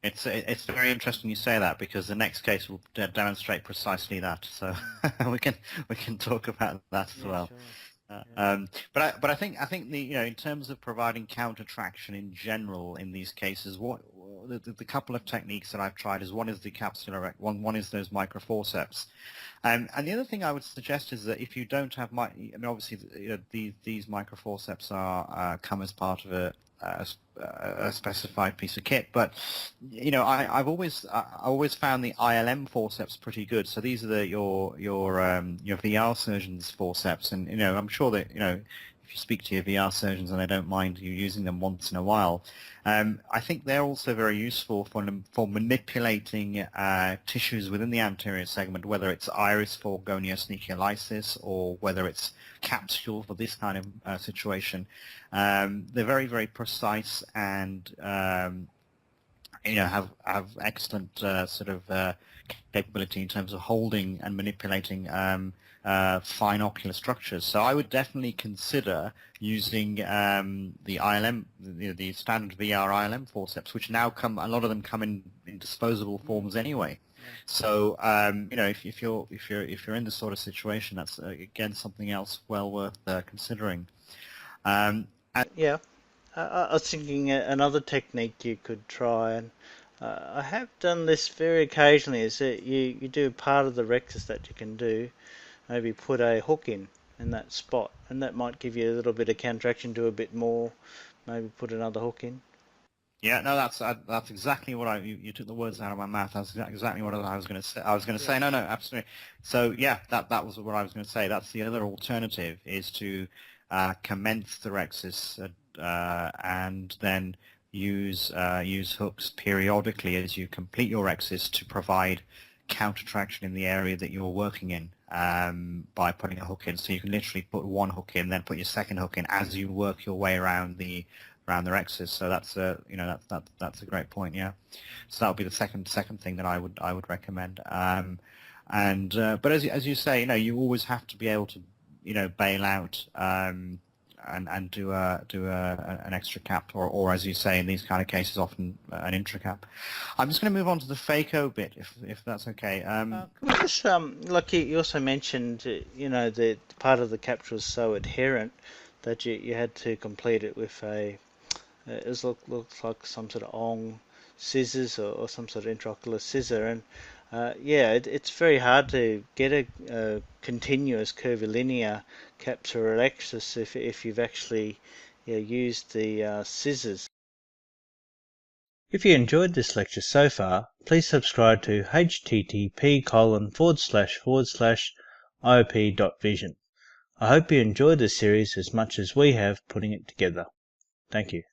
It's very interesting you say that, because the next case will demonstrate precisely that. So we can talk about that as Yeah, well. sure. Uh, Yeah. um, but I think the in terms of providing counter traction in general in these cases, what the couple of techniques that I've tried is, one is the capsular, one is those microforceps. And the other thing I would suggest is that if you don't have, I mean, obviously, these microforceps come as part of a specified piece of kit, but I always found the ILM forceps pretty good. So these are your VR surgeons forceps, and I'm sure that if you speak to your VR surgeons and they don't mind you using them once in a while, I think they're also very useful for manipulating tissues within the anterior segment, whether it's iris for goniosnecholysis or whether it's capsule for this kind of situation. They're very, very precise and have excellent capability in terms of holding and manipulating fine ocular structures. So I would definitely consider using the ILM, the standard VR ILM forceps, which now a lot of them come in disposable forms anyway. Yeah. So if you're in this sort of situation, that's again something else well worth considering. And Yeah. I was thinking another technique you could try, and I have done this very occasionally, is that you do part of the rexus that you can do, maybe put a hook in that spot, and that might give you a little bit of contraction, do a bit more, maybe put another hook in. yeah, no, that's exactly what you took the words out of my mouth. That's exactly what I was going to say. I was going to Yeah. say no, absolutely. So yeah, that was what I was going to say. That's the other alternative, is to commence the rexus and then use hooks periodically as you complete your rexus to provide counter traction in the area that you're working in by putting a hook in. So you can literally put one hook in, then put your second hook in as you work your way around the rexus. So that's that's a great point. Yeah. So that would be the second thing that I would recommend. But as you say, you always have to be able to bail out and do an extra cap, or as you say in these kind of cases, often an intracap. I'm just going to move on to the phaco bit, if that's okay. Can we just, like you also mentioned, the part of the capsule was so adherent that you had to complete it with it looks like some sort of ong scissors or some sort of intraocular scissor, and it's very hard to get a continuous curvilinear capsular rexus if you've actually used the scissors. If you enjoyed this lecture so far, please subscribe to http://iop.vision. I hope you enjoyed this series as much as we have putting it together. Thank you.